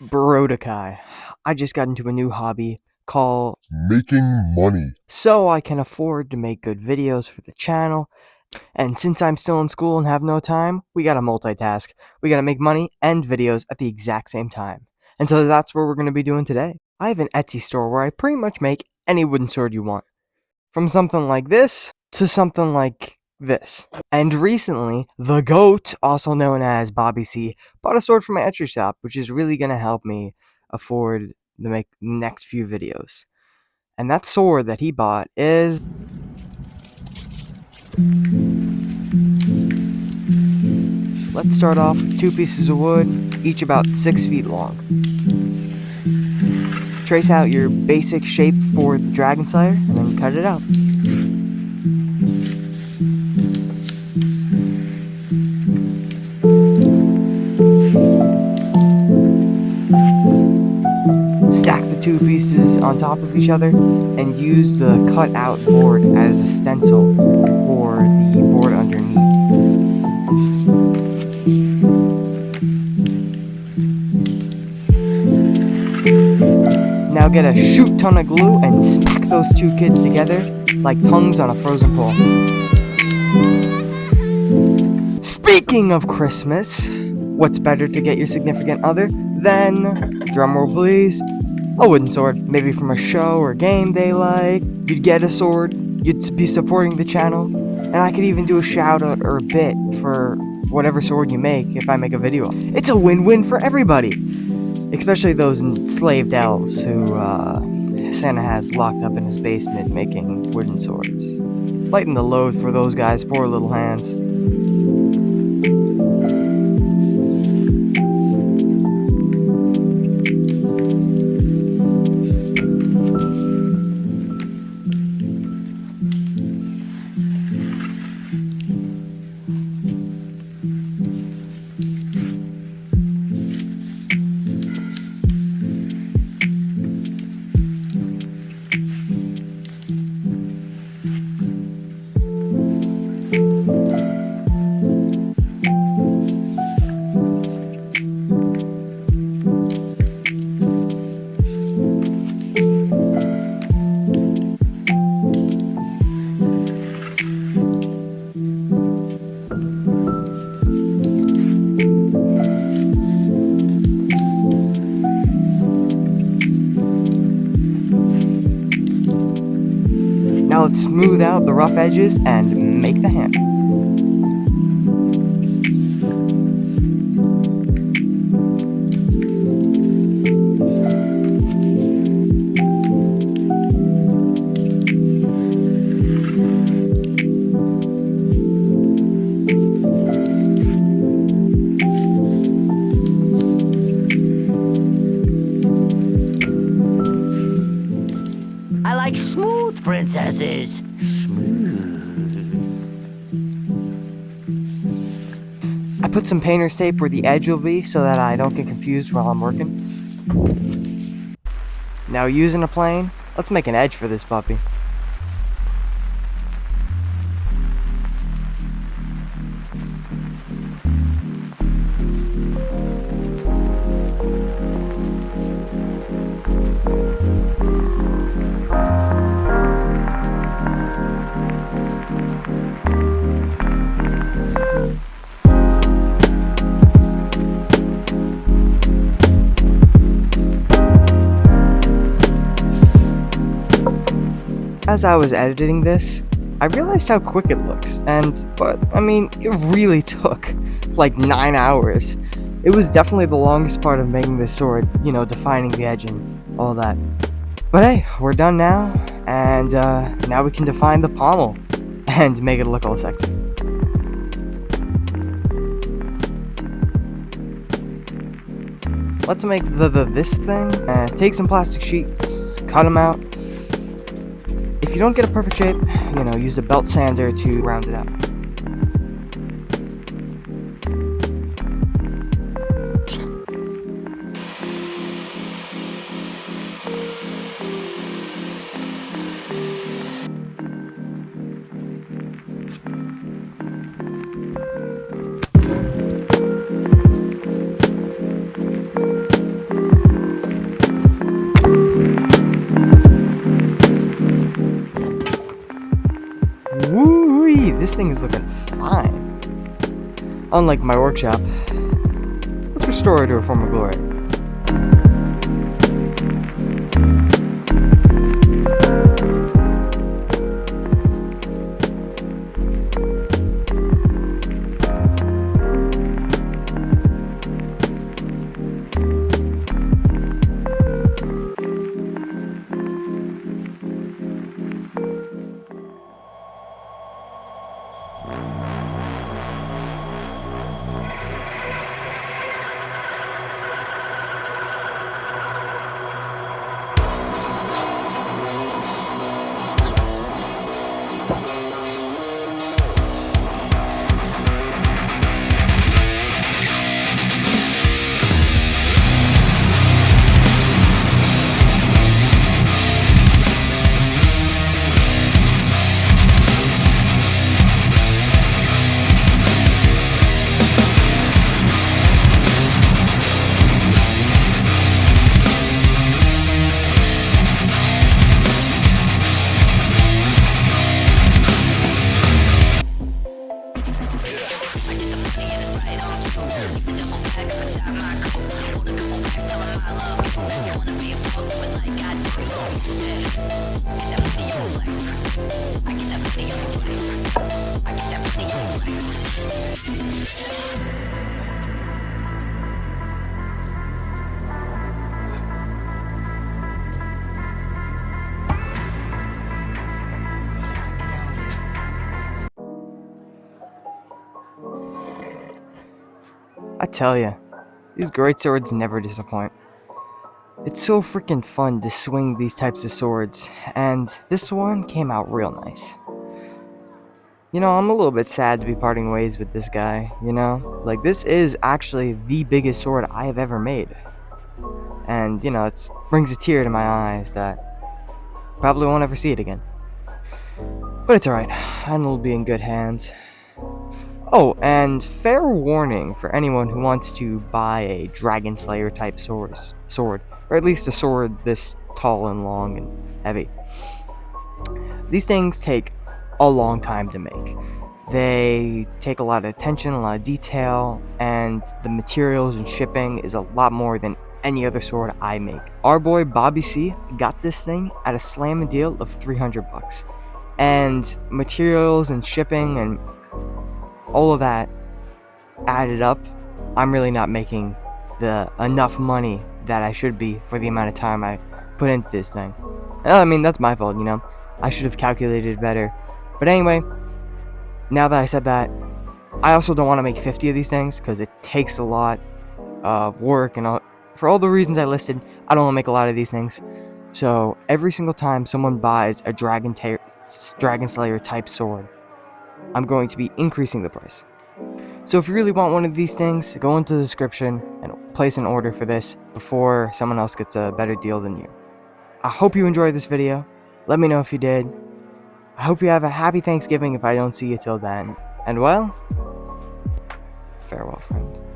Barodakai. I just got into a new hobby called Making money. so I can afford to make good videos for the channel. And since I'm still in school and have no time, we gotta multitask. We gotta make money and videos at the exact same time. And so that's what we're gonna be doing today. I have an Etsy store where I pretty much make any wooden sword you want. From something like this to something like this. And recently, the GOAT, also known as Bobby C, bought a sword for my Etsy shop, which is really going to help me afford to make the next few videos. And that sword that he bought is... Let's start off with 2 pieces of wood, each about 6 feet long. Trace out your basic shape for the Dragonslayer, and then cut it out. Stack the 2 pieces on top of each other and use the cut out board as a stencil for the board underneath. Now get a shoot ton of glue and smack those 2 kids together like tongues on a frozen pole. Speaking of Christmas, what's better to get your significant other than, drumroll please, a wooden sword, maybe from a show or game they like. You'd get a sword, you'd be supporting the channel, and I could even do a shout out or a bit for whatever sword you make if I make a video. It's a win-win for everybody, especially those enslaved elves who Santa has locked up in his basement making wooden swords. Lighten the load for those guys' poor little hands. Now let's smooth out the rough edges and make the handle. I like smooth princesses. Smooth. I put some painter's tape where the edge will be so that I don't get confused while I'm working. Now using a plane, let's make an edge for this puppy. As I was editing this, I realized how quick it looks, but I mean, it really took like 9 hours. It was definitely the longest part of making this sword, defining the edge and all that. But hey, we're done now, and now we can define the pommel and make it look all sexy. Let's make this thing. Take some plastic sheets, cut them out. If you don't get a perfect shape, use the belt sander to round it out. this thing is looking fine. Unlike my workshop. Let's restore it to a form of glory. I tell ya, these great swords never disappoint. It's so freaking fun to swing these types of swords, and this one came out real nice. You know, I'm a little bit sad to be parting ways with this guy, you know? Like, this is actually the biggest sword I have ever made. And, you know, it brings a tear to my eyes that probably won't ever see it again. But it's alright, and it'll be in good hands. Oh, and fair warning for anyone who wants to buy a Dragonslayer type sword, or at least a sword this tall and long and heavy. These things take a long time to make. They take a lot of attention, a lot of detail, and the materials and shipping is a lot more than any other sword I make. Our boy Bobby C got this thing at a slam deal of $300, and materials and shipping and all of that added up, I'm really not making the enough money that I should be for the amount of time I put into this thing. I mean, that's my fault, you know. I should have calculated better. But anyway, now that I said that, I also don't want to make 50 of these things because it takes a lot of work, and for all the reasons I listed, I don't want to make a lot of these things. So every single time someone buys a Dragonslayer type sword, I'm going to be increasing the price. So if you really want one of these things, go into the description and place an order for this before someone else gets a better deal than you. I hope you enjoyed this video. Let me know if you did. I hope you have a happy Thanksgiving if I don't see you till then. And well, farewell, friend.